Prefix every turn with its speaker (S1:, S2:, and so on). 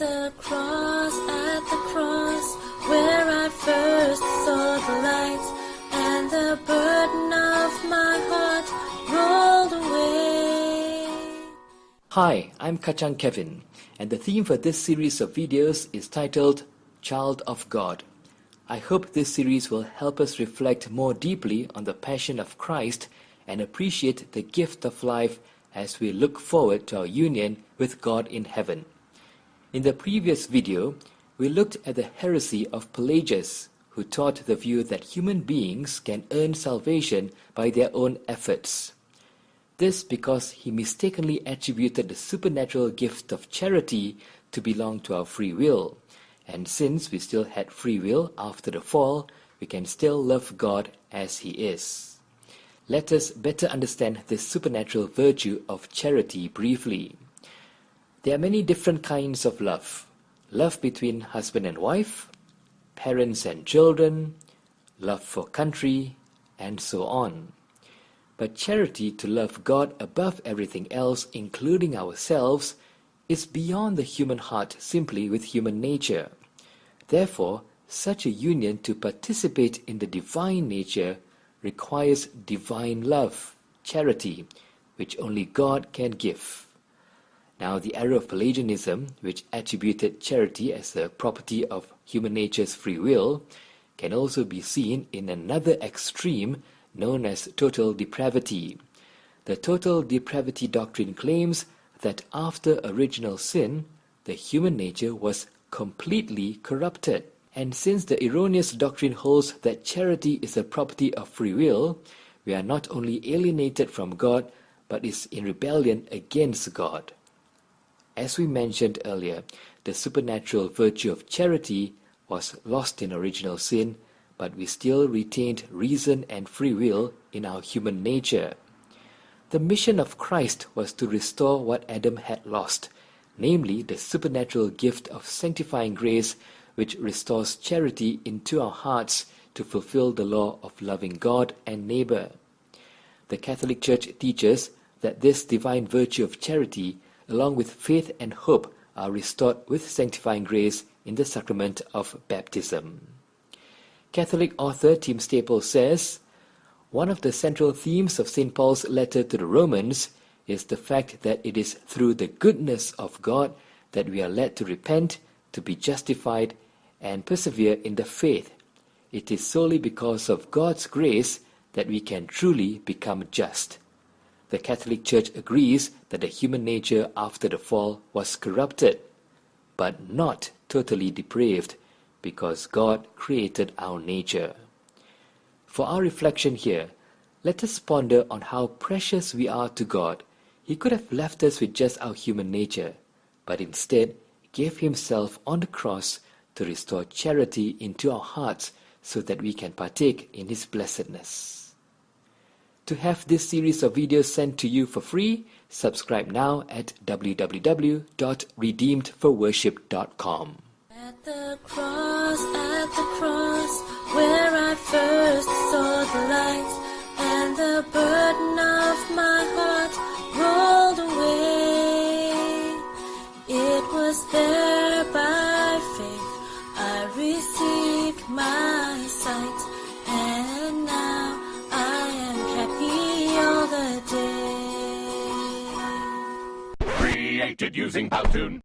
S1: at the cross, where I first saw the light, and the burden of my heart rolled away.
S2: Hi, I'm Kachang Kevin, and the theme for this series of videos is titled Child of God. I hope this series will help us reflect more deeply on the passion of Christ and appreciate the gift of life as we look forward to our union with God in heaven. In the previous video, we looked at the heresy of Pelagius, who taught the view that human beings can earn salvation by their own efforts. This because he mistakenly attributed the supernatural gift of charity to belong to our free will. And since we still had free will after the fall, we can still love God as He is. Let us better understand this supernatural virtue of charity briefly. There are many different kinds of love. Love between husband and wife, parents and children, love for country, and so on. But charity to love God above everything else, including ourselves, is beyond the human heart simply with human nature. Therefore, such a union to participate in the divine nature requires divine love, charity, which only God can give. Now, the error of Pelagianism, which attributed charity as the property of human nature's free will, can also be seen in another extreme known as total depravity. The total depravity doctrine claims that after original sin, the human nature was completely corrupted. And since the erroneous doctrine holds that charity is a property of free will, we are not only alienated from God, but is in rebellion against God. As we mentioned earlier, the supernatural virtue of charity was lost in original sin, but we still retained reason and free will in our human nature. The mission of Christ was to restore what Adam had lost, namely the supernatural gift of sanctifying grace, which restores charity into our hearts to fulfill the law of loving God and neighbor. The Catholic Church teaches that this divine virtue of charity, along with faith and hope, are restored with sanctifying grace in the sacrament of baptism. Catholic author st. Paul says, "One of the central themes of St. Paul's letter to the Romans is the fact that it is through the goodness of God that we are led to repent, to be justified, and persevere in the faith. It is solely because of God's grace that we can truly become just." The Catholic Church agrees that the human nature after the fall was corrupted, but not totally depraved, because God created our nature. For our reflection here, let us ponder on how precious we are to God. He could have left us with just our human nature, but instead gave Himself on the cross to restore charity into our hearts so that we can partake in His blessedness. To have this series of videos sent to you for free, subscribe now at www.redeemedforworship.com.
S1: At the cross, where I first saw the light, and the burden of my heart rolled away. It was there by faith I received my sight, and now I am happy all the day.
S3: Created using Powtoon.